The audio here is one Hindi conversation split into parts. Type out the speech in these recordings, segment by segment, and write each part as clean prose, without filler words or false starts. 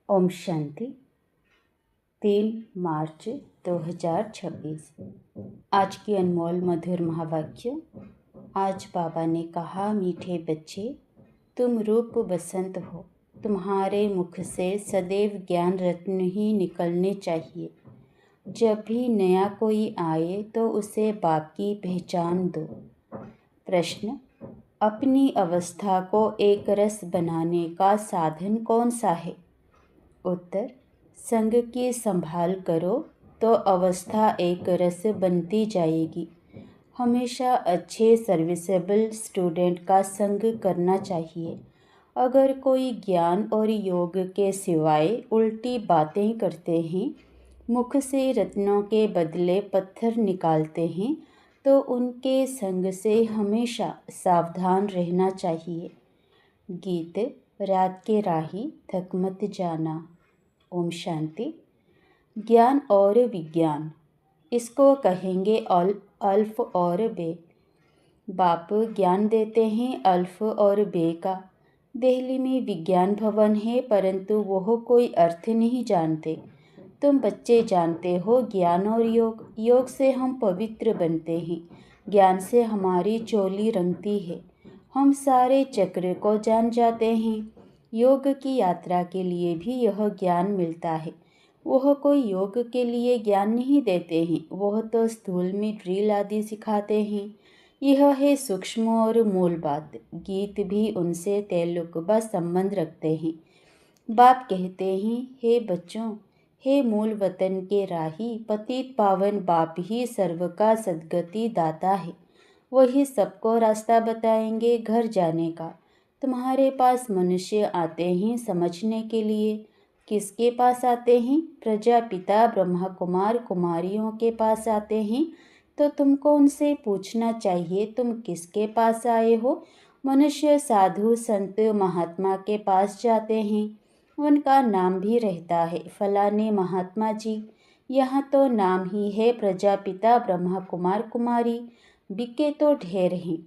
ओम शांति। 3 मार्च 2026। आज की अनमोल मधुर महावाक्य। आज बाबा ने कहा, मीठे बच्चे, तुम रूप बसंत हो। तुम्हारे मुख से सदैव ज्ञान रत्न ही निकलने चाहिए। जब भी नया कोई आए तो उसे बाप की पहचान दो। प्रश्न, अपनी अवस्था को एक रस बनाने का साधन कौन सा है? उत्तर, संग की संभाल करो तो अवस्था एक रस बनती जाएगी। हमेशा अच्छे सर्विसेबल स्टूडेंट का संग करना चाहिए। अगर कोई ज्ञान और योग के सिवाय उल्टी बातें करते हैं, मुख से रत्नों के बदले पत्थर निकालते हैं, तो उनके संग से हमेशा सावधान रहना चाहिए। गीत, रात के राही थक मत जाना। ओम शांति। ज्ञान और विज्ञान, इसको कहेंगे अल्फ और बे। बाप ज्ञान देते हैं अल्फ और बे का। दिल्ली में विज्ञान भवन है, परंतु वह कोई अर्थ नहीं जानते। तुम बच्चे जानते हो ज्ञान और योग। योग से हम पवित्र बनते हैं, ज्ञान से हमारी चोली रंगती है। हम सारे चक्र को जान जाते हैं। योग की यात्रा के लिए भी यह ज्ञान मिलता है। वह कोई योग के लिए ज्ञान नहीं देते हैं, वह तो स्थूल में ड्रिल आदि सिखाते हैं। यह है सूक्ष्म और मूल बात। गीत भी उनसे तेलुकबा संबंध रखते हैं। बाप कहते हैं, हे बच्चों, हे मूल वतन के राही, पतित पावन बाप ही सर्व का सद्गति दाता है। वही सबको रास्ता बताएंगे घर जाने का। तुम्हारे पास मनुष्य आते हैं समझने के लिए। किसके पास आते हैं? प्रजापिता ब्रह्मा कुमार कुमारियों के पास आते हैं। तो तुमको उनसे पूछना चाहिए, तुम किसके पास आए हो? मनुष्य साधु संत महात्मा के पास जाते हैं, उनका नाम भी रहता है, फलाने महात्मा जी। यहाँ तो नाम ही है प्रजापिता ब्रह्मा कुमार कुमारी, बिके तो ढेर हैं।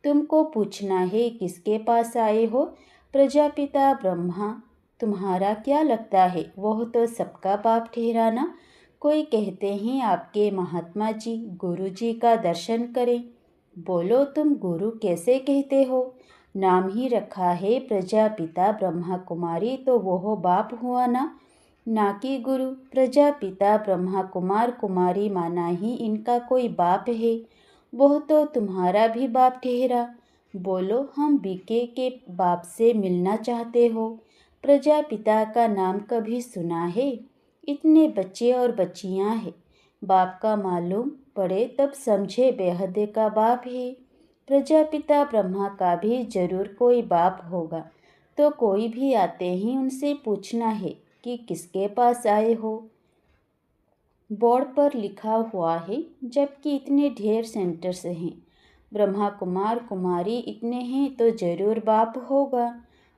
तुमको पूछना है, किसके पास आए हो? प्रजापिता ब्रह्मा। तुम्हारा क्या लगता है, वह तो सबका बाप ठहराना। कोई कहते हैं आपके महात्मा जी, गुरु जी का दर्शन करें। बोलो, तुम गुरु कैसे कहते हो? नाम ही रखा है प्रजापिता ब्रह्मा कुमारी, तो वह बाप हुआ ना कि गुरु। प्रजापिता ब्रह्मा कुमार कुमारी माना ही इनका कोई बाप है, वह तो तुम्हारा भी बाप ठहरा। बोलो, हम बीके के बाप से मिलना चाहते हो। प्रजापिता का नाम कभी सुना है? इतने बच्चे और बच्चियां हैं, बाप का मालूम पड़े तब समझे बेहद का बाप है। प्रजापिता ब्रह्मा का भी जरूर कोई बाप होगा। तो कोई भी आते ही उनसे पूछना है कि किसके पास आए हो। बोर्ड पर लिखा हुआ है, जबकि इतने ढेर सेंटर्स हैं। ब्रह्मा कुमार कुमारी इतने हैं तो जरूर बाप होगा,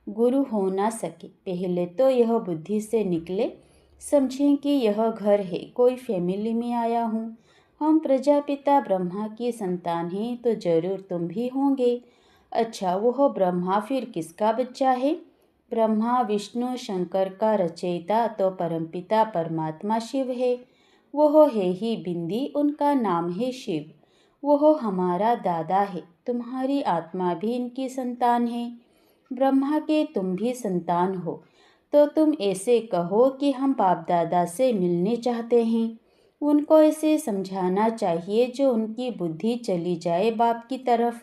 गुरु हो ना सके। पहले तो यह बुद्धि से निकले, समझें कि यह घर है, कोई फैमिली में आया हूँ। हम प्रजापिता ब्रह्मा की संतान हैं, तो जरूर तुम भी होंगे। अच्छा, वह ब्रह्मा फिर किसका बच्चा है? ब्रह्मा विष्णु शंकर का रचयिता तो परमपिता परमात्मा शिव है। वह है ही बिंदी, उनका नाम है शिव। वह हमारा दादा है। तुम्हारी आत्मा भी इनकी संतान है। ब्रह्मा के तुम भी संतान हो। तो तुम ऐसे कहो कि हम बाप दादा से मिलने चाहते हैं। उनको ऐसे समझाना चाहिए जो उनकी बुद्धि चली जाए बाप की तरफ।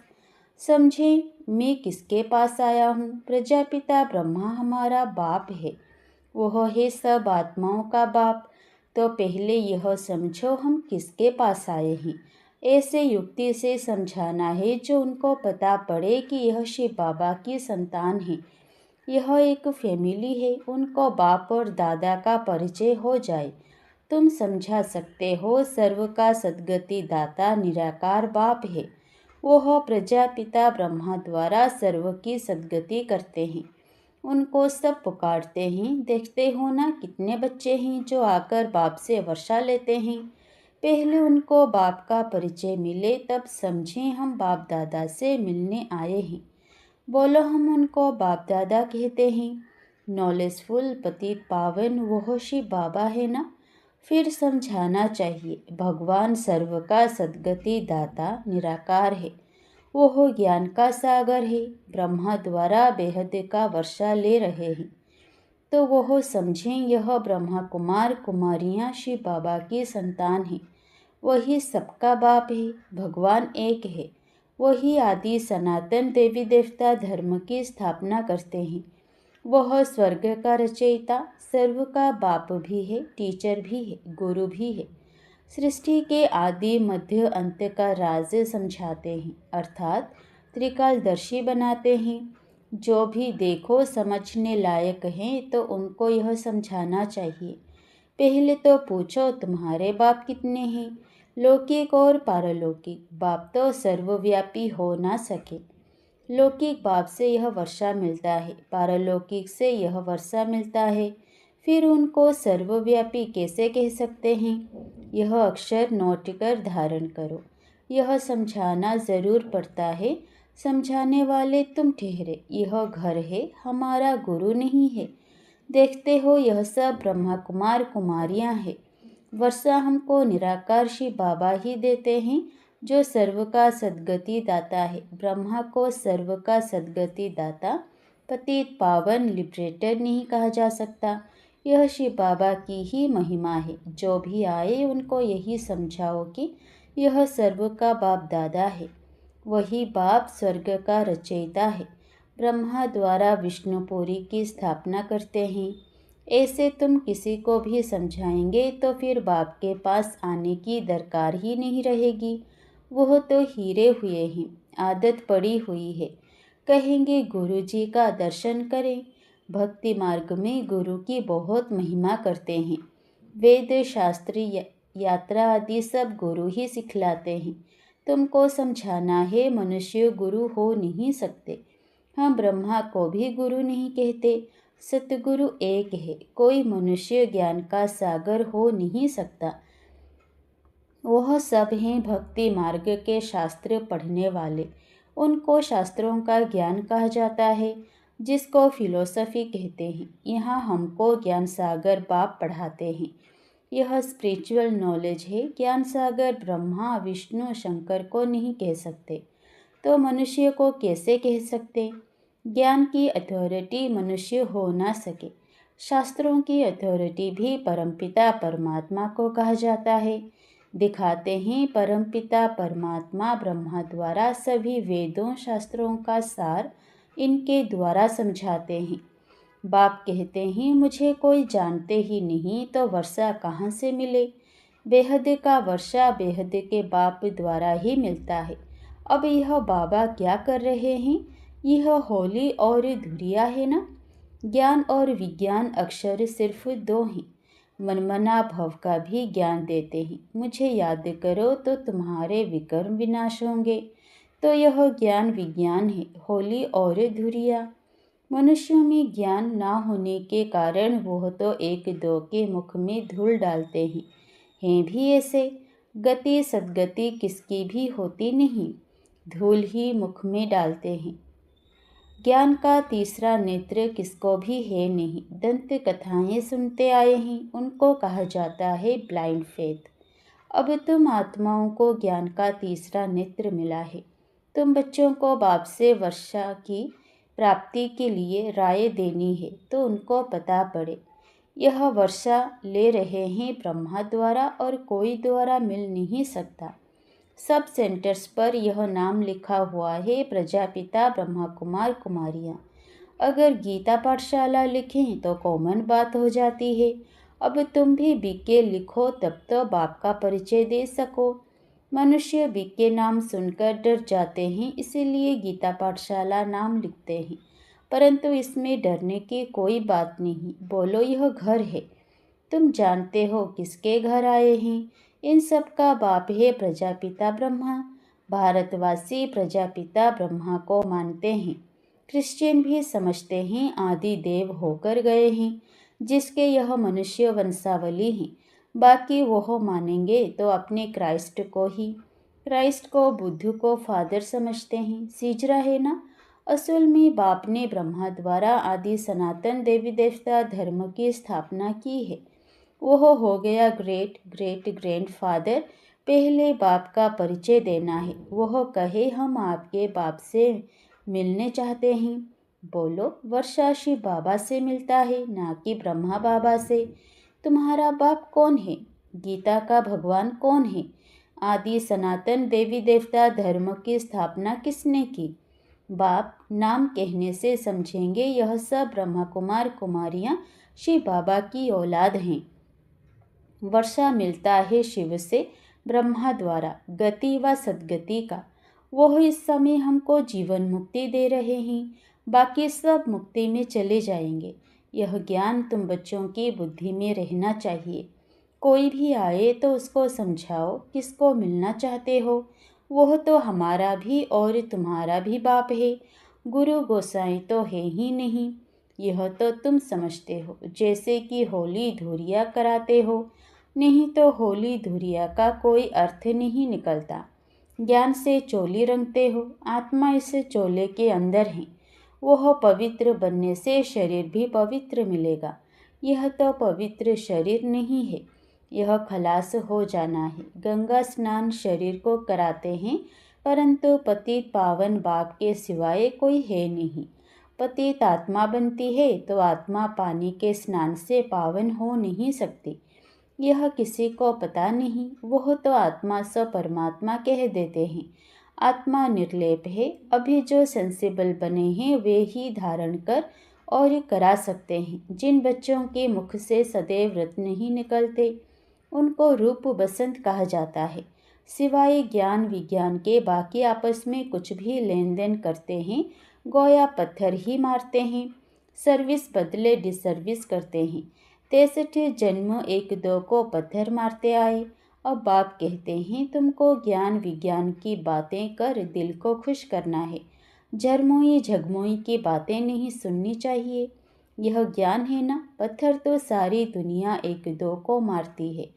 समझे, मैं किसके पास आया हूँ? प्रजापिता ब्रह्मा हमारा बाप है, वह है सब आत्माओं का बाप। तो पहले यह समझो हम किसके पास आए हैं। ऐसे युक्ति से समझाना है जो उनको पता पड़े कि यह शिव बाबा की संतान है, यह एक फैमिली है, उनको बाप और दादा का परिचय हो जाए। तुम समझा सकते हो, सर्व का सद्गति दाता निराकार बाप है। वह प्रजापिता ब्रह्मा द्वारा सर्व की सद्गति करते हैं। उनको सब पुकारते हैं। देखते हो ना, कितने बच्चे हैं जो आकर बाप से वर्षा लेते हैं। पहले उनको बाप का परिचय मिले, तब समझें हम बाप दादा से मिलने आए हैं। बोलो, हम उनको बाप दादा कहते हैं। नॉलेजफुल पतित पावन वह शिव बाबा है ना। फिर समझाना चाहिए, भगवान सर्व का सद्गति दाता निराकार है, वह ज्ञान का सागर है, ब्रह्मा द्वारा बेहद का वर्षा ले रहे हैं। तो वह समझें यह ब्रह्मा कुमार कुमारियाँ शिव बाबा की संतान हैं। वही सबका बाप है, भगवान एक है, वही आदि सनातन देवी देवता धर्म की स्थापना करते हैं। वह स्वर्ग का रचयिता, सर्व का बाप भी है, टीचर भी है, गुरु भी है। सृष्टि के आदि मध्य अंत का राज समझाते हैं, अर्थात त्रिकालदर्शी बनाते हैं। जो भी देखो समझने लायक हैं तो उनको यह समझाना चाहिए। पहले तो पूछो तुम्हारे बाप कितने हैं। लौकिक और पारलौकिक बाप तो सर्वव्यापी हो ना सके। लौकिक बाप से यह वर्षा मिलता है, पारलौकिक से यह वर्षा मिलता है, फिर उनको सर्वव्यापी कैसे कह सकते हैं। यह अक्षर नोट कर धारण करो। यह समझाना ज़रूर पड़ता है। समझाने वाले तुम ठहरे, यह घर है, हमारा गुरु नहीं है। देखते हो यह सब ब्रह्मा कुमार कुमारियाँ हैं। वर्षा हमको निराकार शिव बाबा ही देते हैं, जो सर्व का सद्गति दाता है। ब्रह्मा को सर्व का सद्गति दाता, पतित पावन लिबरेटर नहीं कहा जा सकता। यह शिव बाबा की ही महिमा है। जो भी आए उनको यही समझाओ कि यह सर्व का बाप दादा है। वही बाप स्वर्ग का रचयिता है। ब्रह्मा द्वारा विष्णुपुरी की स्थापना करते हैं। ऐसे तुम किसी को भी समझाएंगे तो फिर बाप के पास आने की दरकार ही नहीं रहेगी। वह तो हीरे हुए हैं, आदत पड़ी हुई है। कहेंगे गुरु जी का दर्शन करें। भक्ति मार्ग में गुरु की बहुत महिमा करते हैं। वेद शास्त्र यात्रा आदि सब गुरु ही सिखलाते हैं। तुमको समझाना है मनुष्य गुरु हो नहीं सकते। हम ब्रह्मा को भी गुरु नहीं कहते। सतगुरु एक है, कोई मनुष्य ज्ञान का सागर हो नहीं सकता। वह सब हैं भक्ति मार्ग के शास्त्र पढ़ने वाले। उनको शास्त्रों का ज्ञान कहा जाता है, जिसको फिलोसफी कहते हैं। यहाँ हमको ज्ञान सागर बाप पढ़ाते हैं। यह स्पिरिचुअल नॉलेज है। ज्ञान सागर ब्रह्मा विष्णु शंकर को नहीं कह सकते, तो मनुष्य को कैसे कह सकते। ज्ञान की अथॉरिटी मनुष्य हो ना सके। शास्त्रों की अथॉरिटी भी परमपिता परमात्मा को कहा जाता है। दिखाते हैं परमपिता परमात्मा ब्रह्मा द्वारा सभी वेदों शास्त्रों का सार इनके द्वारा समझाते हैं। बाप कहते हैं मुझे कोई जानते ही नहीं तो वर्षा कहाँ से मिले। बेहद का वर्षा बेहद के बाप द्वारा ही मिलता है। अब यह बाबा क्या कर रहे हैं। यह होली और धुरिया है ना। ज्ञान और विज्ञान अक्षर सिर्फ दो हैं। मनमना भव का भी ज्ञान देते हैं। मुझे याद करो तो तुम्हारे विकर्म विनाश होंगे। तो यह ज्ञान विज्ञान है, होली और धुरिया। मनुष्यों में ज्ञान ना होने के कारण वह तो एक दो के मुख में धूल डालते हैं भी ऐसे। गति सद्गति किसकी भी होती नहीं, धूल ही मुख में डालते हैं। ज्ञान का तीसरा नेत्र किसको भी है नहीं। दंत कथाएं सुनते आए हैं, उनको कहा जाता है ब्लाइंड फेथ। अब तुम आत्माओं को ज्ञान का तीसरा नेत्र मिला है। तुम बच्चों को बाप से वर्षा की प्राप्ति के लिए राय देनी है तो उनको पता पड़े। यह वर्षा ले रहे हैं ब्रह्मा द्वारा और कोई द्वारा मिल नहीं सकता। सब सेंटर्स पर यह नाम लिखा हुआ है, प्रजापिता ब्रह्मा कुमार कुमारियाँ। अगर गीता पाठशाला लिखें तो कॉमन बात हो जाती है। अब तुम भी बीके लिखो तब तो बाप का परिचय दे सको। मनुष्य बीके नाम सुनकर डर जाते हैं, इसीलिए गीता पाठशाला नाम लिखते हैं। परंतु इसमें डरने की कोई बात नहीं। बोलो यह घर है। तुम जानते हो किसके घर आए हैं। इन सब का बाप है प्रजापिता ब्रह्मा। भारतवासी प्रजापिता ब्रह्मा को मानते हैं। क्रिश्चियन भी समझते हैं आदि देव होकर गए हैं, जिसके यह मनुष्य वंशावली हैं। बाकी वह मानेंगे तो अपने क्राइस्ट को ही। क्राइस्ट को बुद्ध को फादर समझते हैं, सीजरा है ना। असल में बाप ने ब्रह्मा द्वारा आदि सनातन देवी देवता धर्म की स्थापना की है। वह हो गया ग्रेट ग्रेट ग्रैंडफादर। पहले बाप का परिचय देना है। वह कहे हम आपके बाप से मिलने चाहते हैं। बोलो, वर्षा शिव बाबा से मिलता है, ना कि ब्रह्मा बाबा से। तुम्हारा बाप कौन है? गीता का भगवान कौन है? आदि सनातन देवी देवता धर्म की स्थापना किसने की? बाप नाम कहने से समझेंगे यह सब ब्रह्मा कुमार कुमारियाँ शिव बाबा की औलाद हैं। वर्षा मिलता है शिव से ब्रह्मा द्वारा गति व सद्गति का। वो इस समय हमको जीवन मुक्ति दे रहे हैं, बाकी सब मुक्ति में चले जाएंगे। यह ज्ञान तुम बच्चों की बुद्धि में रहना चाहिए। कोई भी आए तो उसको समझाओ किसको मिलना चाहते हो। वह तो हमारा भी और तुम्हारा भी बाप है। गुरु गोसाई तो है ही नहीं। यह तो तुम समझते हो, जैसे कि होली धुरिया कराते हो। नहीं तो होली धुरिया का कोई अर्थ नहीं निकलता। ज्ञान से चोली रंगते हो, आत्मा इस चोले के अंदर है। वह पवित्र बनने से शरीर भी पवित्र मिलेगा। यह तो पवित्र शरीर नहीं है, यह खलास हो जाना है। गंगा स्नान शरीर को कराते हैं, परंतु पतित पावन बाप के सिवाय कोई है नहीं। पतित आत्मा बनती है तो आत्मा पानी के स्नान से पावन हो नहीं सकती। यह किसी को पता नहीं। वह तो आत्मा स परमात्मा कह देते हैं। आत्मा निर्लेप है। अभी जो सेंसिबल बने हैं वे ही धारण कर और करा सकते हैं। जिन बच्चों के मुख से सदैव व्रत नहीं निकलते उनको रूप बसंत कहा जाता है। सिवाय ज्ञान विज्ञान के बाकी आपस में कुछ भी लेन देन करते हैं, गोया पत्थर ही मारते हैं। सर्विस बदले डिसर्विस करते हैं। 63 जन्म 1-2 को पत्थर मारते आए। अब बाप कहते हैं तुमको ज्ञान विज्ञान की बातें कर दिल को खुश करना है। झरमोई झगमोई की बातें नहीं सुननी चाहिए। यह ज्ञान है ना। पत्थर तो सारी दुनिया 1-2 को मारती है।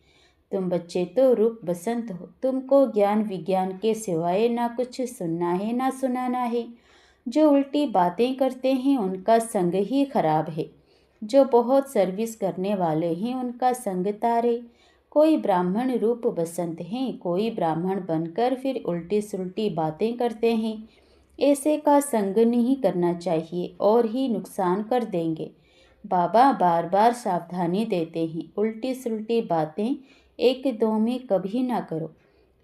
तुम बच्चे तो रूप बसंत हो। तुमको ज्ञान विज्ञान के सिवाय ना कुछ सुनना है ना सुनाना है। जो उल्टी बातें करते हैं उनका संग ही खराब है। जो बहुत सर्विस करने वाले हैं उनका संग तारे। कोई ब्राह्मण रूप बसंत हैं, कोई ब्राह्मण बनकर फिर उल्टी सुल्टी बातें करते हैं। ऐसे का संग नहीं करना चाहिए और ही नुकसान कर देंगे। बाबा बार बार सावधानी देते हैं, उल्टी सुल्टी बातें 1-2 में कभी ना करो,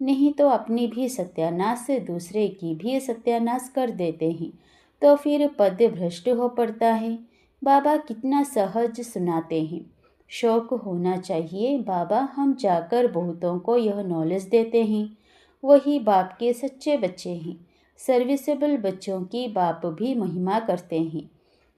नहीं तो अपनी भी सत्यानाश दूसरे की भी सत्यानाश कर देते हैं, तो फिर पद भ्रष्ट हो पड़ता है। बाबा कितना सहज सुनाते हैं। शौक होना चाहिए। बाबा हम जाकर बहुतों को यह नॉलेज देते हैं। वही बाप के सच्चे बच्चे हैं। सर्विसेबल बच्चों की बाप भी महिमा करते हैं।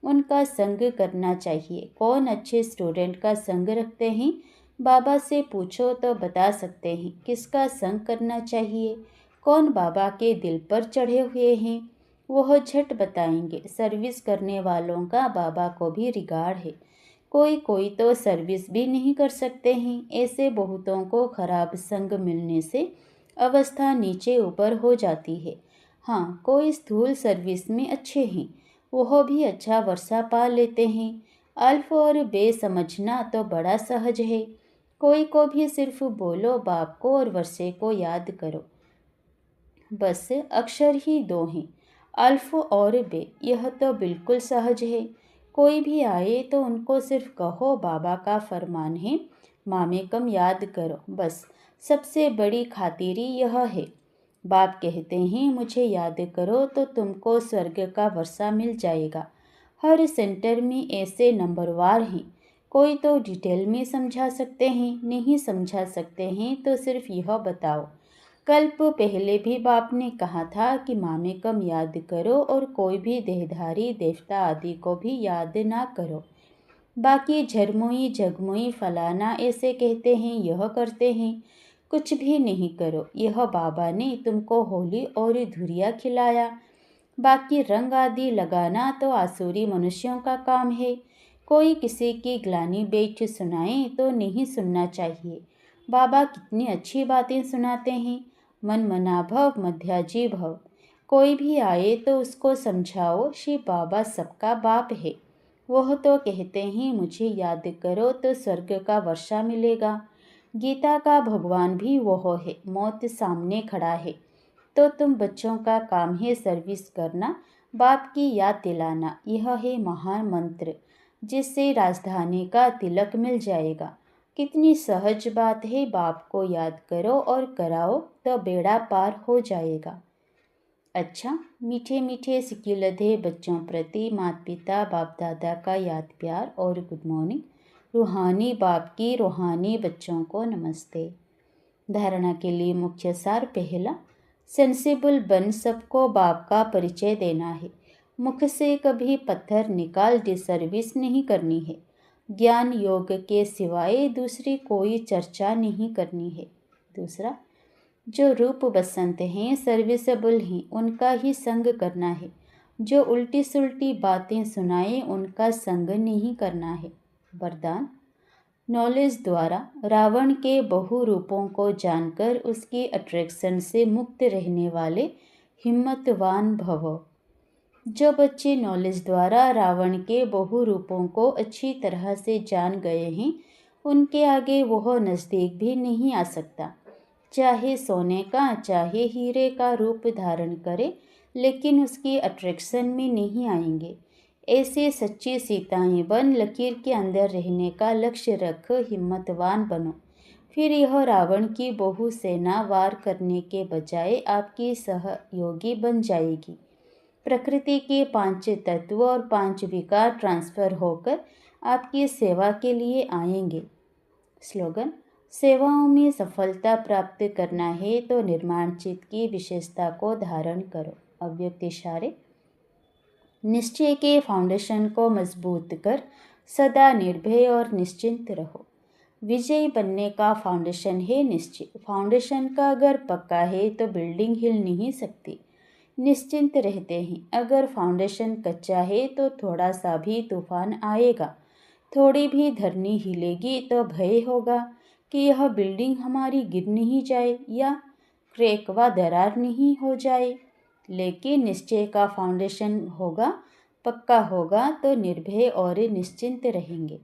उनका संग करना चाहिए। कौन अच्छे स्टूडेंट का संग रखते हैं? बाबा से पूछो तो बता सकते हैं किसका संग करना चाहिए। कौन बाबा के दिल पर चढ़े हुए हैं वह झट बताएंगे। सर्विस करने वालों का बाबा को भी रिगार्ड है। कोई कोई तो सर्विस भी नहीं कर सकते हैं। ऐसे बहुतों को खराब संग मिलने से अवस्था नीचे ऊपर हो जाती है। हाँ, कोई स्थूल सर्विस में अच्छे हैं, वह भी अच्छा वर्षा पा लेते हैं। अल्फ और बे समझना तो बड़ा सहज है। कोई को भी सिर्फ बोलो बाप को और वर्षे को याद करो, बस अक्षर ही 2 हैं, अल्फ और बे। यह तो बिल्कुल सहज है। कोई भी आए तो उनको सिर्फ कहो बाबा का फरमान है, मामेकम याद करो, बस। सबसे बड़ी खातिरी यह है। बाप कहते हैं मुझे याद करो तो तुमको स्वर्ग का वर्षा मिल जाएगा। हर सेंटर में ऐसे नंबरवार हैं। कोई तो डिटेल में समझा सकते हैं, नहीं समझा सकते हैं तो सिर्फ यह बताओ। कल्प पहले भी बाप ने कहा था कि मामेकम याद करो और कोई भी देहधारी देवता आदि को भी याद ना करो। बाकी झरमोई झगमोई फलाना ऐसे कहते हैं, यह करते हैं, कुछ भी नहीं करो। यह बाबा ने तुमको होली और धुरिया खिलाया। बाकी रंग आदि लगाना तो आसुरी मनुष्यों का काम है। कोई किसी की ग्लानि बैठ सुनाए तो नहीं सुनना चाहिए। बाबा कितनी अच्छी बातें सुनाते हैं। मन मना भव मध्याजी भव। कोई भी आए तो उसको समझाओ शिव बाबा सबका बाप है। वह तो कहते हैं मुझे याद करो तो स्वर्ग का वर्षा मिलेगा। गीता का भगवान भी वह है, मौत सामने खड़ा है। तो तुम बच्चों का काम है सर्विस करना, बाप की याद दिलाना। यह है महान मंत्र जिससे राजधानी का तिलक मिल जाएगा। कितनी सहज बात है, बाप को याद करो और कराओ तो बेड़ा पार हो जाएगा। अच्छा, मीठे मीठे सिकिलधे बच्चों प्रति माता पिता बाप दादा का याद प्यार और गुड मॉर्निंग। रूहानी बाप की रूहानी बच्चों को नमस्ते। धारणा के लिए मुख्य सार पहला, सेंसिबल बन सबको बाप का परिचय देना है। मुख से कभी पत्थर निकाल डिसर्विस नहीं करनी है। ज्ञान योग के सिवाय दूसरी कोई चर्चा नहीं करनी है। दूसरा, जो रूप बसंत हैं सर्विसेबल हैं उनका ही संग करना है। जो उल्टी सुल्टी बातें सुनाए उनका संग नहीं करना है। वरदान, नॉलेज द्वारा रावण के बहु रूपों को जानकर उसकी अट्रैक्शन से मुक्त रहने वाले हिम्मतवान भव। जो बच्चे नॉलेज द्वारा रावण के बहु रूपों को अच्छी तरह से जान गए हैं उनके आगे वह नज़दीक भी नहीं आ सकता। चाहे सोने का चाहे हीरे का रूप धारण करे लेकिन उसकी अट्रैक्शन में नहीं आएंगे। ऐसे सच्ची सीताएं बन लकीर के अंदर रहने का लक्ष्य रख हिम्मतवान बनो। फिर यह रावण की बहु सेना वार करने के बजाय आपकी सहयोगी बन जाएगी। प्रकृति के 5 तत्व और 5 विकार ट्रांसफर होकर आपकी सेवा के लिए आएंगे। स्लोगन, सेवाओं में सफलता प्राप्त करना है तो निर्माण चित्त की विशेषता को धारण करो। अव्यक्त इशारे, निश्चय के फाउंडेशन को मजबूत कर सदा निर्भय और निश्चिंत रहो। विजयी बनने का फाउंडेशन है निश्चय। फाउंडेशन का अगर पक्का है तो बिल्डिंग हिल नहीं सकती। निश्चिंत रहते हैं। अगर फाउंडेशन कच्चा है तो थोड़ा सा भी तूफान आएगा, थोड़ी भी धरनी हिलेगी तो भय होगा कि यह बिल्डिंग हमारी गिर नहीं जाए या क्रैक व दरार नहीं हो जाए। लेकिन निश्चय का फाउंडेशन होगा, पक्का होगा तो निर्भय और निश्चिंत रहेंगे।